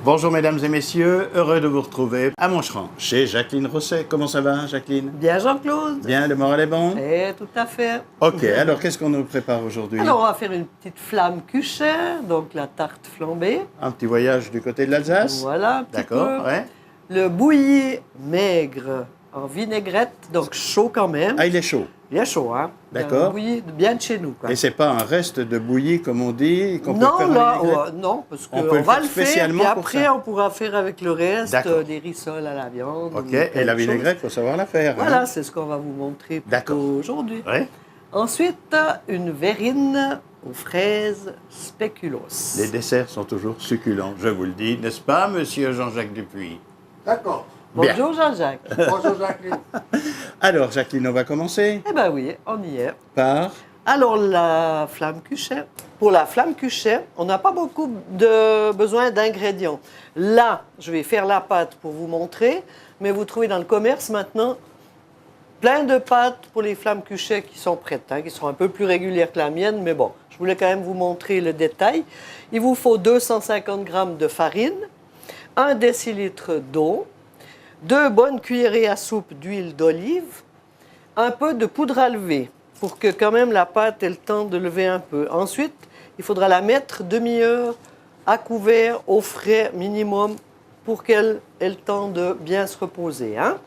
Bonjour mesdames et messieurs, heureux de vous retrouver à Moncheron, chez Jacqueline Rosset. Comment ça va Jacqueline? Bien Jean-Claude. Bien, le moral est bon? Eh, tout à fait. Ok, alors qu'est-ce qu'on nous prépare aujourd'hui? Alors on va faire une petite flamme Kucher, donc la tarte flambée. Un petit voyage du côté de l'Alsace? Voilà, un petit D'accord, peu. ouais. Le bouilli maigre en vinaigrette, donc chaud quand même. Ah, il est chaud. Bien chaud, hein. D'accord. Un bouilli bien de chez nous, quoi. Et c'est pas un reste de bouilli, comme on dit, qu'on peut Non, faire en là, vinaigrette? non, parce On peut qu'on le va faire le faire, spécialement puis pour après ça. on pourra faire avec le reste D'accord. des rissoles à la viande. Ok, ou plein et la de choses. vinaigrette, il faut savoir la faire. Voilà, Hein? c'est ce qu'on va vous montrer D'accord. plutôt aujourd'hui. Ouais. Ensuite, une verrine aux fraises spéculoos. Les desserts sont toujours succulents, je vous le dis, n'est-ce pas, monsieur Jean-Jacques Dupuis? D'accord. Bien. Bonjour Jean-Jacques. Bonjour Jacqueline. Alors, Jacqueline, on va commencer Eh bien oui, on y est. par... Alors, la flamme Kucher. Pour la flamme Kucher, on n'a pas beaucoup de besoin d'ingrédients. Là, je vais faire la pâte pour vous montrer, mais vous trouvez dans le commerce maintenant plein de pâtes pour les flammes Kucher qui sont prêtes, hein, qui sont un peu plus régulières que la mienne, mais bon, je voulais quand même vous montrer le détail. Il vous faut 250 g de farine, 1 décilitre d'eau, 2 bonnes cuillerées à soupe d'huile d'olive, un peu de poudre à lever pour que quand même la pâte ait le temps de lever un peu. Ensuite, il faudra la mettre demi-heure à couvert au frais minimum pour qu'elle ait le temps de bien se reposer. Hein.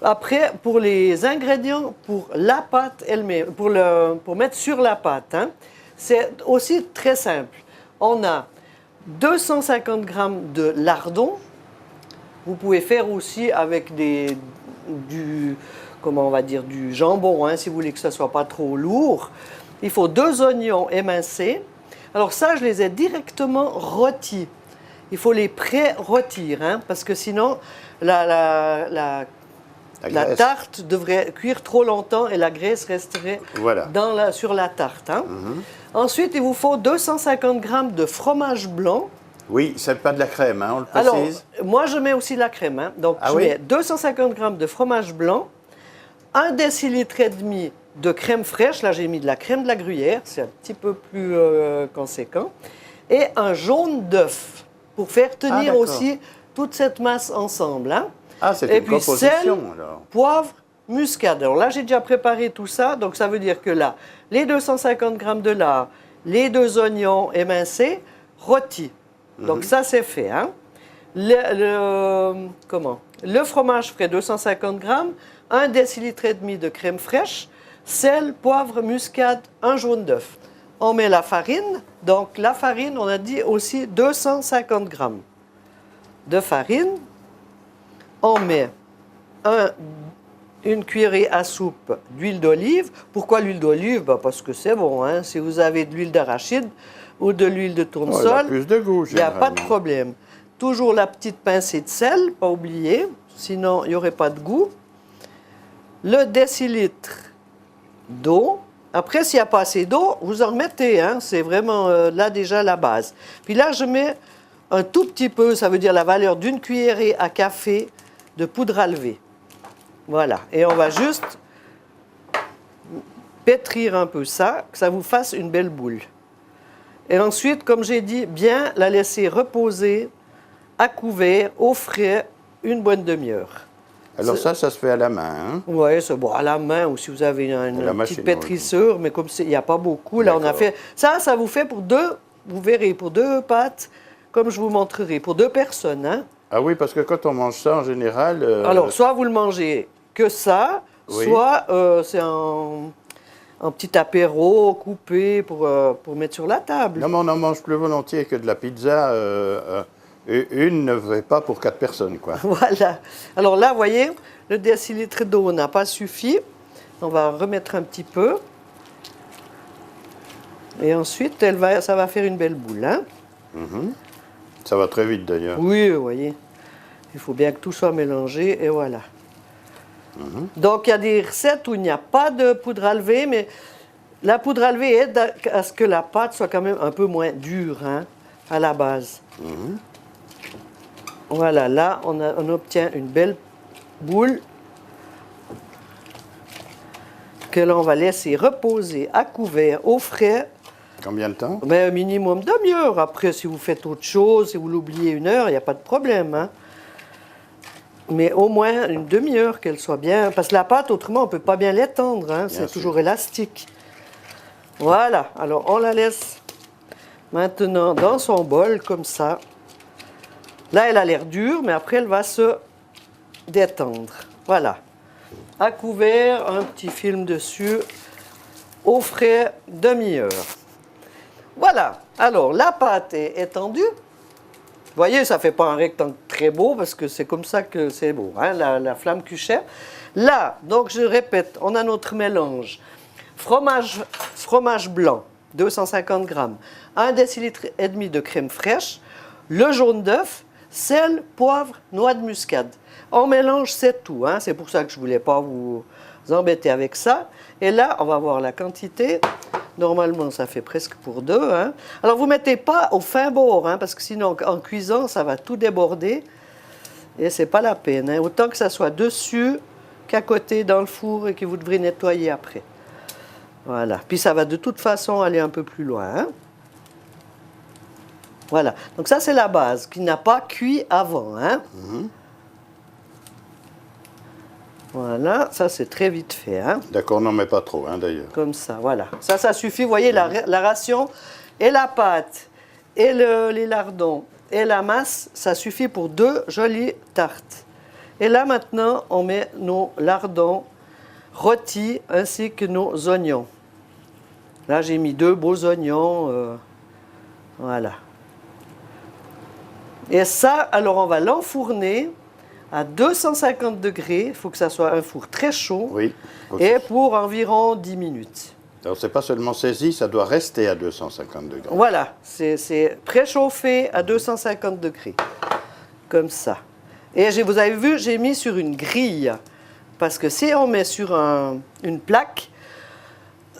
Après, pour les ingrédients, pour la pâte elle-même, pour mettre sur la pâte, hein, c'est aussi très simple. On a 250 g de lardons. Vous pouvez faire aussi avec du jambon, hein, si vous voulez que ça ne soit pas trop lourd. Il faut 2 oignons émincés. Alors ça, je les ai directement rôtis. Il faut les pré-rôtir, hein, parce que sinon, la tarte devrait cuire trop longtemps et la graisse resterait Voilà. sur la tarte. Hein. Ensuite, il vous faut 250 g de fromage blanc. Oui, c'est pas de la crème, hein, on le précise. Alors, moi, je mets aussi la crème. Hein. Donc, Ah je oui? mets 250 g de fromage blanc, 1 décilitre et demi de crème fraîche. Là, j'ai mis de la crème de la Gruyère, c'est un petit peu plus conséquent. Et un jaune d'œuf pour faire tenir d'accord. aussi toute cette masse ensemble. Hein. Ah, c'est Et une puis, composition, sel, alors. poivre, muscade. Alors là, j'ai déjà préparé tout ça. Donc, ça veut dire que là, les 250 g de lard, les 2 oignons émincés, rôtis. Donc ça, c'est fait. Hein. Le fromage frais, 250 g, 1 décilitre et demi de crème fraîche, sel, poivre, muscade, un jaune d'œuf. On met la farine. Donc la farine, on a dit aussi 250 g de farine. On met une cuillerée à soupe d'huile d'olive. Pourquoi l'huile d'olive? Parce que c'est bon. Hein. Si vous avez de l'huile d'arachide ou de l'huile de tournesol, elle a plus de goût, il n'y a pas de généralement. problème. Toujours la petite pincée de sel, pas oublier, sinon il n'y aurait pas de goût. Le décilitre d'eau. Après, s'il n'y a pas assez d'eau, vous en remettez. Hein. C'est vraiment là déjà la base. Puis là, je mets un tout petit peu, ça veut dire la valeur d'une cuillerée à café de poudre à lever. Voilà. Et on va juste pétrir un peu ça, que ça vous fasse une belle boule. Et ensuite, comme j'ai dit, bien la laisser reposer à couvert, au frais, une bonne demi-heure. Alors ça se fait à la main, hein? Oui, c'est bon, à la main, ou si vous avez une la petite machine, pétrisseur, mais comme il n'y a pas beaucoup, là, on a D'accord. fait... Ça vous fait pour 2, vous verrez, pour 2 pâtes, comme je vous montrerai, pour 2 personnes, hein. Ah oui, parce que quand on mange ça, en général... Alors, soit vous le mangez que ça, Oui. soit c'est un petit apéro coupé pour mettre sur la table. Non, mais on en mange plus volontiers que de la pizza. Une ne va pas pour 4 personnes, quoi. Voilà. Alors là, vous voyez, le décilitre d'eau n'a pas suffi. On va remettre un petit peu. Et ensuite, ça va faire une belle boule. Hein? Ça va très vite, d'ailleurs. Oui, vous voyez. Il faut bien que tout soit mélangé, et voilà. Donc, il y a des recettes où il n'y a pas de poudre à lever, mais la poudre à lever aide à ce que la pâte soit quand même un peu moins dure, hein, à la base. Voilà, là, on obtient une belle boule que l'on va laisser reposer à couvert, au frais, Combien de temps? Mais un minimum demi-heure. Après, si vous faites autre chose, si vous l'oubliez 1 heure, il n'y a pas de problème. Hein. Mais au moins une demi-heure qu'elle soit bien. Parce que la pâte, autrement, on ne peut pas bien l'étendre. Hein. C'est toujours élastique. Voilà. Alors, on la laisse maintenant dans son bol, comme ça. Là, elle a l'air dure, mais après, elle va se détendre. Voilà. À couvert, un petit film dessus. Au frais, demi-heure. Voilà. Alors, la pâte est étendue. Vous voyez, ça ne fait pas un rectangle très beau parce que c'est comme ça que c'est beau, hein, la flamme Kucher. Là, donc je répète, on a notre mélange. Fromage blanc, 250 grammes. 1,5 décilitre de crème fraîche. Le jaune d'œuf, sel, poivre, noix de muscade. On mélange, c'est tout. Hein, c'est pour ça que je ne voulais pas vous embêter avec ça. Et là, on va voir la quantité. Normalement, ça fait presque pour 2. Hein. Alors, vous ne mettez pas au fin bord, hein, parce que sinon, en cuisant, ça va tout déborder. Et ce n'est pas la peine. Hein. Autant que ça soit dessus qu'à côté dans le four et que vous devrez nettoyer après. Voilà. Puis, ça va de toute façon aller un peu plus loin. Hein. Voilà. Donc, ça, c'est la base, qui n'a pas cuit avant. Hein. Voilà, ça c'est très vite fait. Hein. D'accord, non mais pas trop hein, d'ailleurs. Comme ça, voilà. Ça suffit. Vous voyez, la ration et la pâte et les lardons et la masse, ça suffit pour 2 jolies tartes. Et là maintenant, on met nos lardons rôtis ainsi que nos oignons. Là, j'ai mis 2 beaux oignons. Voilà. Et ça, alors on va l'enfourner à 250 degrés, il faut que ça soit un four très chaud, oui, et pour environ 10 minutes. Alors, c'est pas seulement saisi, ça doit rester à 250 degrés. Voilà, c'est préchauffé à 250 degrés, comme ça. Et vous avez vu, j'ai mis sur une grille, parce que si on met sur une plaque,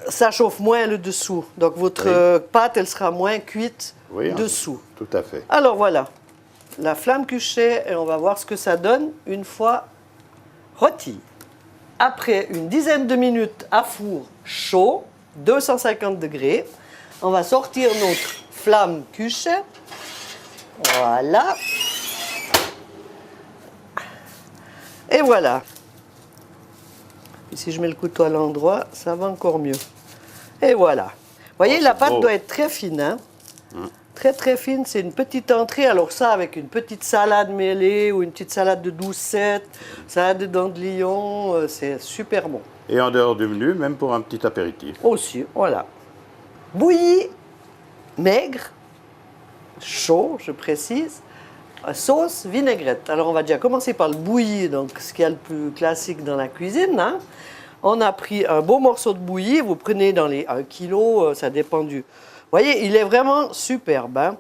ça chauffe moins le dessous. Donc, votre pâte, elle sera moins cuite dessous. Tout à fait. Alors, voilà. La flamme Kucher et on va voir ce que ça donne une fois rôti. Après une dizaine de minutes à four chaud, 250 degrés, on va sortir notre flamme Kucher. Voilà. Et voilà. Et si je mets le couteau à l'endroit, ça va encore mieux. Et voilà. Vous voyez, la pâte doit être très fine. Hein? Très très fine, c'est une petite entrée. Alors ça, avec une petite salade mêlée ou une petite salade de doucette, salade de dents de lion, c'est super bon. Et en dehors du menu, même pour un petit apéritif. Aussi, voilà. Bouilli, maigre, chaud, je précise, sauce vinaigrette. Alors on va déjà commencer par le bouilli, donc ce qu'il y a le plus classique dans la cuisine. Hein. On a pris un beau morceau de bouilli, vous prenez dans les 1 kilo, ça dépend du... Vous voyez, il est vraiment superbe. Hein?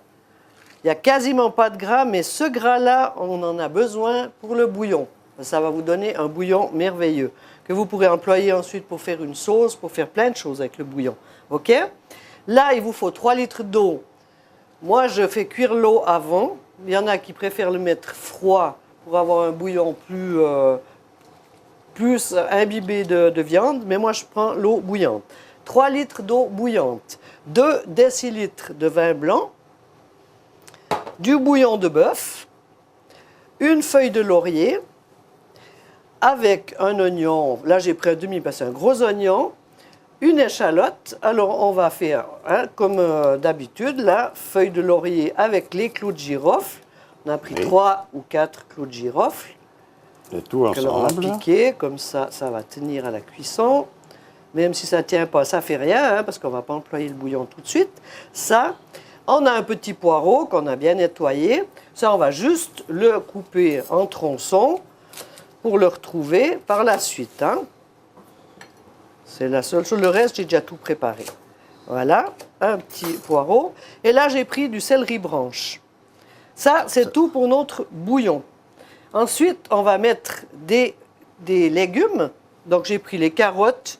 Il n'y a quasiment pas de gras, mais ce gras-là, on en a besoin pour le bouillon. Ça va vous donner un bouillon merveilleux que vous pourrez employer ensuite pour faire une sauce, pour faire plein de choses avec le bouillon. OK? Là, il vous faut 3 litres d'eau. Moi, je fais cuire l'eau avant. Il y en a qui préfèrent le mettre froid pour avoir un bouillon plus imbibé de viande, mais moi, je prends l'eau bouillante. 3 litres d'eau bouillante, 2 décilitres de vin blanc, du bouillon de bœuf, une feuille de laurier, avec un oignon, là j'ai pris un demi parce que c'est un gros oignon, une échalote. Alors on va faire, hein, comme d'habitude, là, feuille de laurier avec les clous de girofle. On a pris 3 ou 4 clous de girofle. Et tout ensemble. On va piquer, comme ça, ça va tenir à la cuisson. Même si ça ne tient pas, ça ne fait rien, hein, parce qu'on ne va pas employer le bouillon tout de suite. Ça, on a un petit poireau qu'on a bien nettoyé. Ça, on va juste le couper en tronçons pour le retrouver par la suite. Hein. C'est la seule chose. Le reste, j'ai déjà tout préparé. Voilà, un petit poireau. Et là, j'ai pris du céleri branche. Ça, c'est tout pour notre bouillon. Ensuite, on va mettre des légumes. Donc, j'ai pris les carottes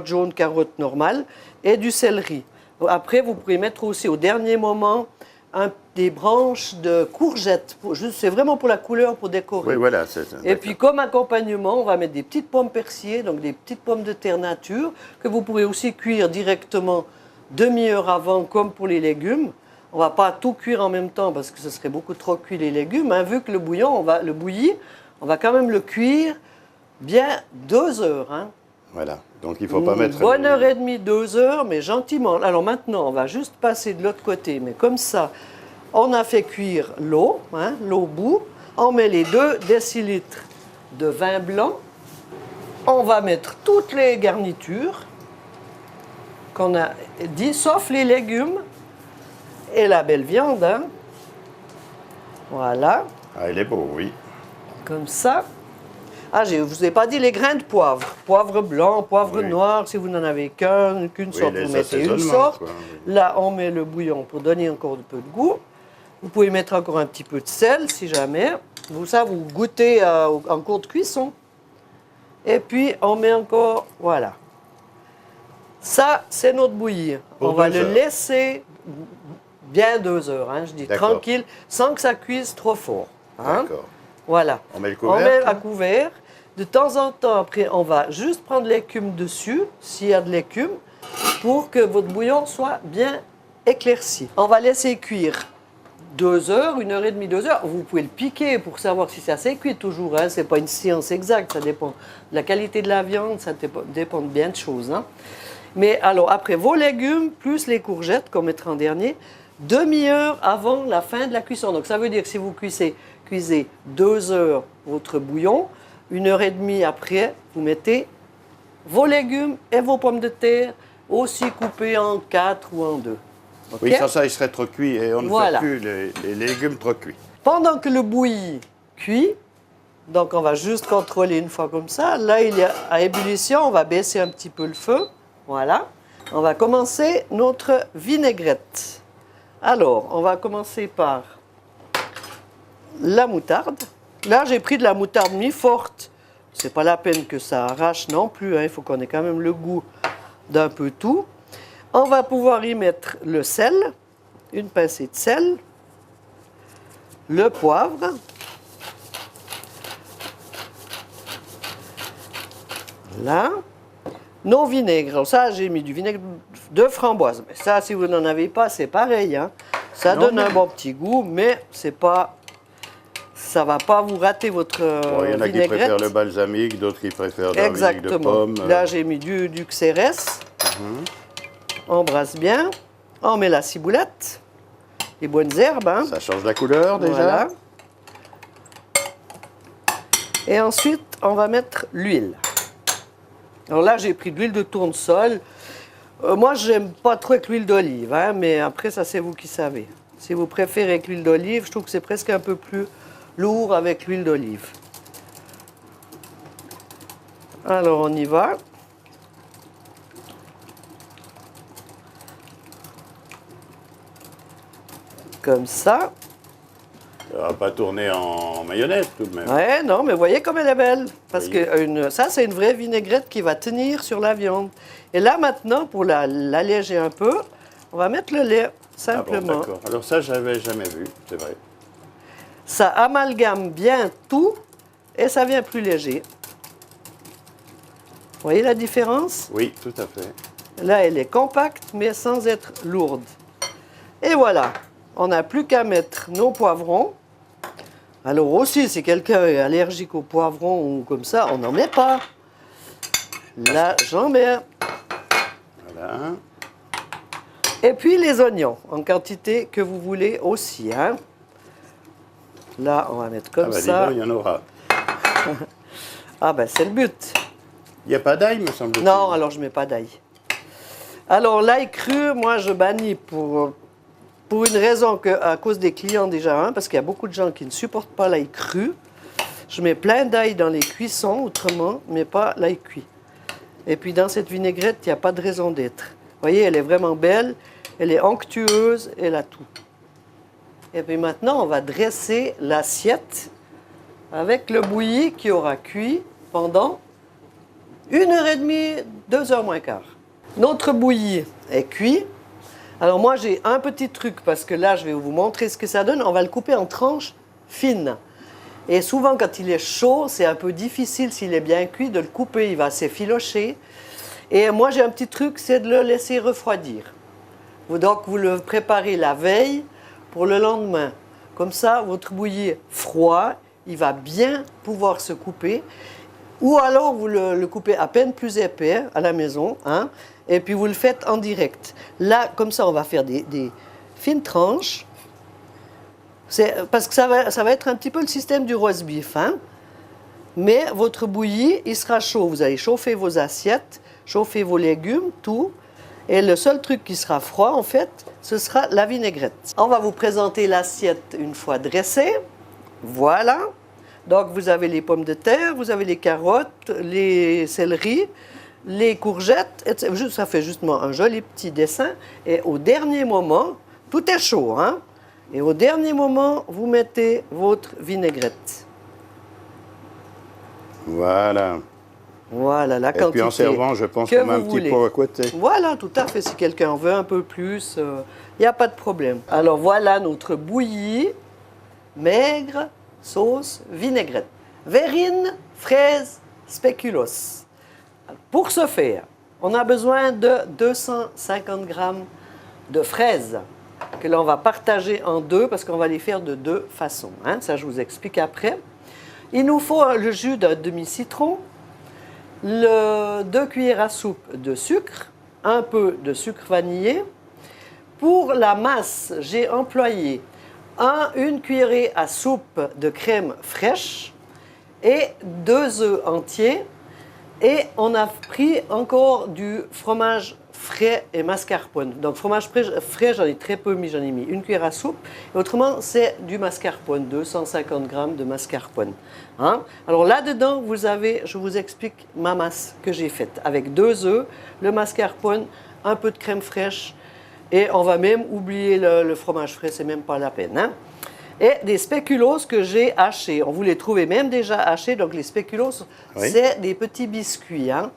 jaunes, carottes normales et du céleri. Après, vous pouvez mettre aussi au dernier moment des branches de courgettes. C'est vraiment pour la couleur, pour décorer. Oui, voilà. Et puis, comme accompagnement, on va mettre des petites pommes persillées, donc des petites pommes de terre nature, que vous pourrez aussi cuire directement demi-heure avant, comme pour les légumes. On ne va pas tout cuire en même temps parce que ce serait beaucoup trop cuit les légumes. Hein. Vu que le bouilli, on va quand même le cuire bien 2 heures. Hein. Voilà. Donc il ne faut pas mettre... Une bonne heure et demie, 2 heures, mais gentiment. Alors maintenant, on va juste passer de l'autre côté. Mais comme ça, on a fait cuire l'eau, hein, l'eau au bout. On met les 2 décilitres de vin blanc. On va mettre toutes les garnitures qu'on a dit, sauf les légumes et la belle viande. Hein. Voilà. Ah, il est beau, oui. Comme ça. Ah, je ne vous ai pas dit les grains de poivre. Poivre blanc, poivre noir, si vous n'en avez qu'une sorte, vous mettez une sorte. Quoi, oui. Là, on met le bouillon pour donner encore un peu de goût. Vous pouvez mettre encore un petit peu de sel, si jamais. Ça, vous goûtez en cours de cuisson. Et puis, on met encore, voilà. Ça, c'est notre bouilli. On va le laisser bien 2 heures, hein, je dis tranquille, sans que ça cuise trop fort. Hein. D'accord. Voilà. On met le couvert. On met à couvert. De temps en temps, après, on va juste prendre l'écume dessus, s'il y a de l'écume, pour que votre bouillon soit bien éclairci. On va laisser cuire 2 heures, 1h30, 2 heures. Vous pouvez le piquer pour savoir si c'est assez cuit toujours. Hein. Ce n'est pas une science exacte, ça dépend de la qualité de la viande, ça dépend de bien de choses. Hein. Mais alors, après, vos légumes, plus les courgettes qu'on mettra en dernier, demi-heure avant la fin de la cuisson. Donc, ça veut dire que si vous cuisez 2 heures votre bouillon, 1h30 après, vous mettez vos légumes et vos pommes de terre, aussi coupés en 4 ou en 2. Okay? Oui, ça, il serait trop cuit et on ne fait plus les légumes trop cuits. Pendant que le bouilli cuit, donc on va juste contrôler une fois comme ça. Là, il est à ébullition, on va baisser un petit peu le feu. Voilà. On va commencer notre vinaigrette. Alors, on va commencer par la moutarde. Là, j'ai pris de la moutarde mi-forte. C'est pas la peine que ça arrache non plus. Hein. Il faut qu'on ait quand même le goût d'un peu tout. On va pouvoir y mettre le sel, une pincée de sel, le poivre, là, nos vinaigres. Alors ça, j'ai mis du vinaigre de framboise. Mais ça, si vous n'en avez pas, c'est pareil. Hein. Ça donne un bon petit goût, mais c'est pas... ça ne va pas vous rater votre il y en a qui préfèrent le balsamique, d'autres qui préfèrent le vinaigre de pomme. Là, j'ai mis du XRS. On brasse bien. On met la ciboulette, les bonnes herbes. Hein. Ça change la couleur déjà. Voilà. Et ensuite, on va mettre l'huile. Alors là, j'ai pris de l'huile de tournesol. Moi, je n'aime pas trop avec l'huile d'olive, hein, mais après, ça, c'est vous qui savez. Si vous préférez avec l'huile d'olive, je trouve que c'est presque un peu plus lourd avec l'huile d'olive. Alors, on y va. Comme ça. Ça ne va pas tourner en mayonnaise tout de même. Ouais, non, mais voyez comme elle est belle. Parce que ça, c'est une vraie vinaigrette qui va tenir sur la viande. Et là, maintenant, pour l'alléger un peu, on va mettre le lait, simplement. Ah bon, d'accord. Alors ça, je n'avais jamais vu, c'est vrai. Ça amalgame bien tout et ça vient plus léger. Vous voyez la différence? Oui, tout à fait. Là, elle est compacte, mais sans être lourde. Et voilà, on n'a plus qu'à mettre nos poivrons. Alors aussi, si quelqu'un est allergique aux poivrons ou comme ça, on n'en met pas. Là, j'en mets. Voilà. Et puis les oignons, en quantité que vous voulez aussi. Hein. Là, on va mettre comme ça. Dis donc, il y en aura. Ah ben, c'est le but. Il n'y a pas d'ail, me semble-t-il. Non, alors je ne mets pas d'ail. Alors, l'ail cru, moi, je bannis pour une raison à cause des clients déjà, hein, parce qu'il y a beaucoup de gens qui ne supportent pas l'ail cru. Je mets plein d'ail dans les cuissons, autrement, mais pas l'ail cuit. Et puis, dans cette vinaigrette, il n'y a pas de raison d'être. Vous voyez, elle est vraiment belle, elle est onctueuse, elle a tout. Et puis maintenant, on va dresser l'assiette avec le bouilli qui aura cuit pendant 1h30, 2h moins quart. Notre bouilli est cuit. Alors moi, j'ai un petit truc parce que là, je vais vous montrer ce que ça donne. On va le couper en tranches fines. Et souvent, quand il est chaud, c'est un peu difficile, s'il est bien cuit, de le couper. Il va s'effilocher. Et moi, j'ai un petit truc, c'est de le laisser refroidir. Donc, vous le préparez la veille pour le lendemain. Comme ça, votre bouilli froid, il va bien pouvoir se couper. Ou alors, vous le coupez à peine plus épais à la maison, hein, et puis vous le faites en direct. Là, comme ça, on va faire des fines tranches. Parce que ça va être un petit peu le système du roast beef, hein. Mais votre bouilli, il sera chaud. Vous allez chauffer vos assiettes, chauffer vos légumes, tout. Et le seul truc qui sera froid, en fait, ce sera la vinaigrette. On va vous présenter l'assiette une fois dressée. Voilà. Donc, vous avez les pommes de terre, vous avez les carottes, les céleris, les courgettes. Etc. Ça fait justement un joli petit dessin. Et au dernier moment, tout est chaud, hein? Et au dernier moment, vous mettez votre vinaigrette. Voilà. Voilà, la quantité. Et puis en servant, je pense qu'on met un petit pot à côté. Voilà, tout à fait. Si quelqu'un en veut un peu plus, il n'y a pas de problème. Alors voilà notre bouilli maigre, sauce, vinaigrette. Verrine, fraise, spéculoos. Pour ce faire, on a besoin de 250 grammes de fraises que l'on va partager en deux parce qu'on va les faire de deux façons, hein. Ça, je vous explique après. Il nous faut le jus d'un demi-citron, 2 cuillères à soupe de sucre, un peu de sucre vanillé. Pour la masse, j'ai employé une cuillerée à soupe de crème fraîche et 2 œufs entiers. Et on a pris encore du fromage frais et mascarpone. Donc fromage frais, j'en ai très peu mis, j'en ai mis une cuillère à soupe. Et autrement, c'est du mascarpone, 250 grammes de mascarpone. Hein? Alors là-dedans, vous avez, je vous explique ma masse que j'ai faite avec 2 œufs, le mascarpone, un peu de crème fraîche, et on va même oublier le fromage frais, c'est même pas la peine. Hein? Et des spéculoos que j'ai hachés. On vous les trouvez même déjà hachés. Donc les spéculoos, oui, c'est des petits biscuits, hein?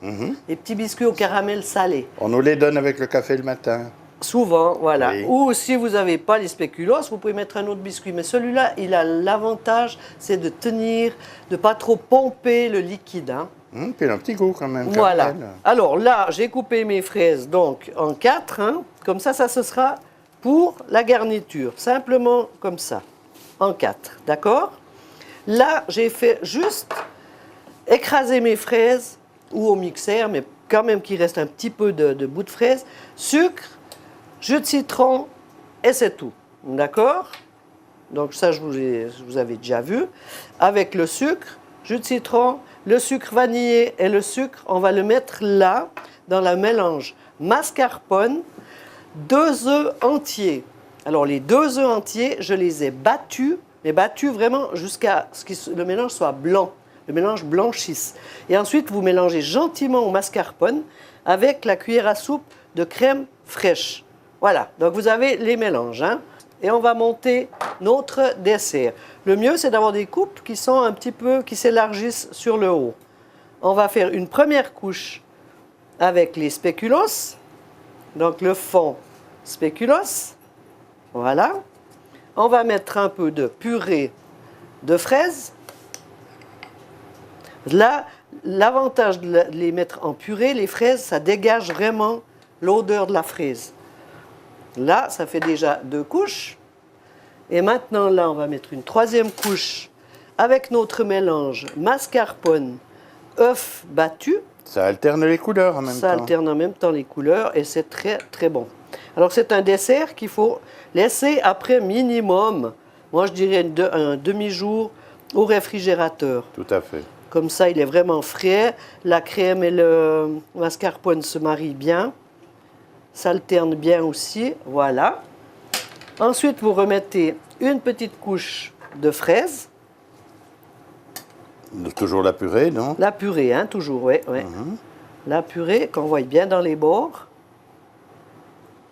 Des petits biscuits au caramel salé. On nous les donne avec le café le matin. Souvent, voilà. Oui. Ou si vous n'avez pas les spéculoos, vous pouvez mettre un autre biscuit. Mais celui-là, il a l'avantage, c'est de tenir, de ne pas trop pomper le liquide. Hein? Puis un petit goût quand même. Voilà. Caramel. Alors là, j'ai coupé mes fraises donc en 4. Hein? Comme ça, ce sera pour la garniture. Simplement comme ça. En 4, d'accord? Là, j'ai fait juste écraser mes fraises ou au mixeur, mais quand même qu'il reste un petit peu de bout de fraise, sucre, jus de citron et c'est tout, d'accord? Donc ça, je vous avais déjà vu. Avec le sucre, jus de citron, le sucre vanillé et le sucre, on va le mettre là, dans le mélange mascarpone, 2 œufs entiers. Alors, les 2 œufs entiers, je les ai battus, mais battus vraiment jusqu'à ce que le mélange soit blanc, le mélange blanchisse. Et ensuite, vous mélangez gentiment au mascarpone avec la cuillère à soupe de crème fraîche. Voilà, donc vous avez les mélanges, hein? Et on va monter notre dessert. Le mieux, c'est d'avoir des coupes qui sont un petit peu, qui s'élargissent sur le haut. On va faire une première couche avec les spéculoos, donc le fond spéculoos. Voilà. On va mettre un peu de purée de fraises. Là, l'avantage de les mettre en purée, les fraises, ça dégage vraiment l'odeur de la fraise. Là, ça fait déjà 2 couches. Et maintenant, là, on va mettre une 3e couche avec notre mélange mascarpone, œuf battu. Ça alterne les couleurs en même temps. Ça alterne en même temps les couleurs et c'est très, très bon. Alors, c'est un dessert qu'il faut laisser après minimum, moi je dirais un demi-jour au réfrigérateur. Tout à fait. Comme ça, il est vraiment frais. La crème et le mascarpone se marient bien. Ça alterne bien aussi. Voilà. Ensuite, vous remettez une petite couche de fraises. Toujours la purée, non? La purée, hein, toujours, oui. Ouais. La purée qu'on voit bien dans les bords.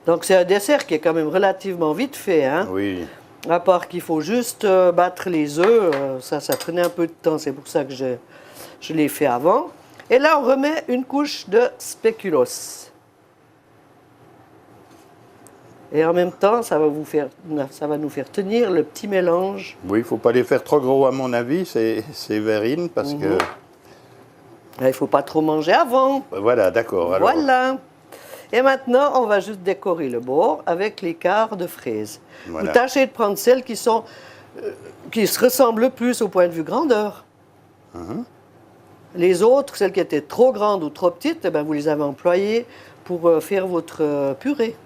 Donc, c'est un dessert qui est quand même relativement vite fait. Hein? Oui. À part qu'il faut juste battre les œufs. Ça prenait un peu de temps. C'est pour ça que je l'ai fait avant. Et là, on remet une couche de spéculoos. Et en même temps, ça va nous faire tenir le petit mélange. Oui, il ne faut pas les faire trop gros, à mon avis, ces verrines, parce que... Il ne faut pas trop manger avant. Voilà, d'accord. Alors... Voilà. Et maintenant, on va juste décorer le bord avec les quarts de fraises. Voilà. Vous tâchez de prendre celles qui se ressemblent le plus au point de vue grandeur. Les autres, celles qui étaient trop grandes ou trop petites, eh bien, vous les avez employées pour faire votre purée.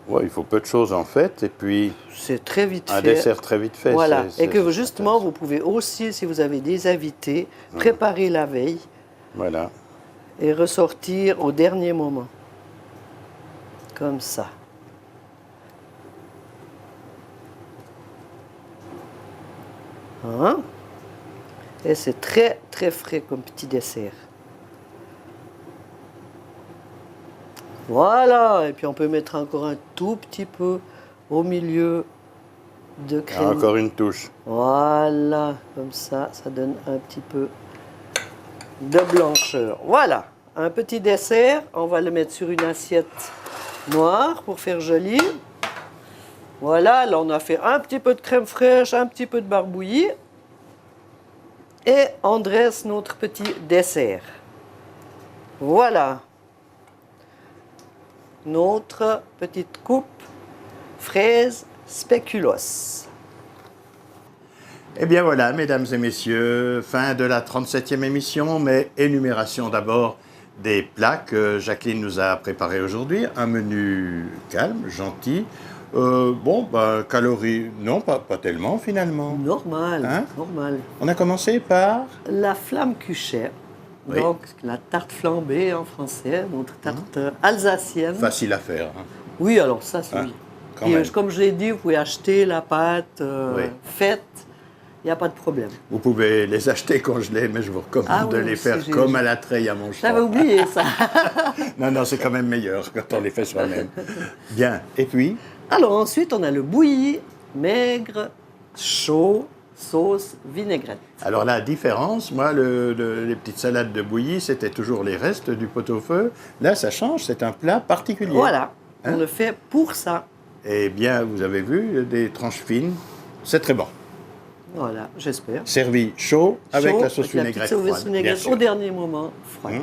Ouais, il faut peu de choses en fait, et puis C'est très vite un fait. dessert très vite fait. Voilà. c'est- Et que c'est justement, intéressant. vous pouvez aussi, si vous avez des invités, préparer la veille Voilà. et ressortir au dernier moment. Comme ça. Hein? Et c'est très, très frais comme petit dessert. Voilà. Et puis on peut mettre encore un tout petit peu au milieu de crème. Encore une touche. Voilà, comme ça donne un petit peu de blancheur. Voilà, un petit dessert. On va le mettre sur une assiette noire pour faire joli. Voilà, là on a fait un petit peu de crème fraîche, un petit peu de beurre bouilli. Et on dresse notre petit dessert. Voilà. Notre petite coupe fraise spéculoos. Eh bien voilà, mesdames et messieurs, fin de la 37e émission, mais énumération d'abord des plats que Jacqueline nous a préparés aujourd'hui. Un menu calme, gentil. Calories, non, pas tellement finalement. Normal, Hein? normal. On a commencé par... La flamme Cuchet, Oui. donc la tarte flambée en français, notre tarte alsacienne. Facile à faire. Hein. Oui, alors ça, c'est Hein, oui. quand Et, même. comme je l'ai dit, vous pouvez acheter la pâte Oui. faite, il n'y a pas de problème. Vous pouvez les acheter congelés, mais je vous recommande Ah de oui, les aussi, faire j'ai- comme à la treille à mon choix. J'avais oublié ça. Non, c'est quand même meilleur quand on les fait soi-même. Bien. Et puis, Alors ensuite, on a le bouilli, maigre, chaud, sauce, vinaigrette. alors la différence, moi, les petites salades de bouillie, c'était toujours les restes du pot-au-feu. Là, ça change, c'est un plat particulier. Voilà, Hein? on le fait pour ça. Eh bien, vous avez vu, des tranches fines, c'est très bon. Voilà, j'espère. Servi chaud avec Chaud, la sauce avec la vinaigrette petite sauce froide, bien vinaigrette sûr. au dernier moment, froide.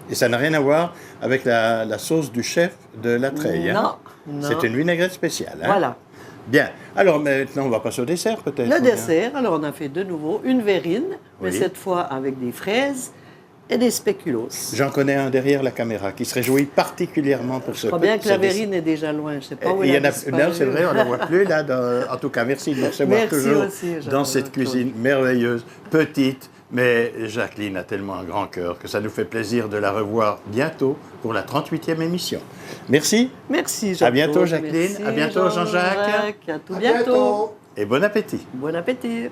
Et ça n'a rien à voir avec la sauce du chef de la treille. hein. Non, non. C'est une vinaigrette spéciale. hein. Voilà. Bien. Alors maintenant, on va passer au dessert peut-être. Le ou bien dessert, alors on a fait de nouveau une verrine, mais Oui. cette fois avec des fraises et des spéculoos. J'en connais un derrière la caméra qui se réjouit particulièrement pour ce Je crois bien que la ce dessert. verrine est déjà loin, je ne sais pas où Il elle y en a a, disparu. non, c'est vrai, on ne la voit plus là. En tout cas, merci de nous recevoir Merci toujours aussi, Jean- dans cette Claude. cuisine merveilleuse, petite, mais Jacqueline a tellement un grand cœur que ça nous fait plaisir de la revoir bientôt pour la 38e émission. Merci Merci, À bientôt, Jean-Claude. Jacqueline. Merci, À bientôt, Jean-Jacques. À tout bientôt. et bon appétit. Bon appétit.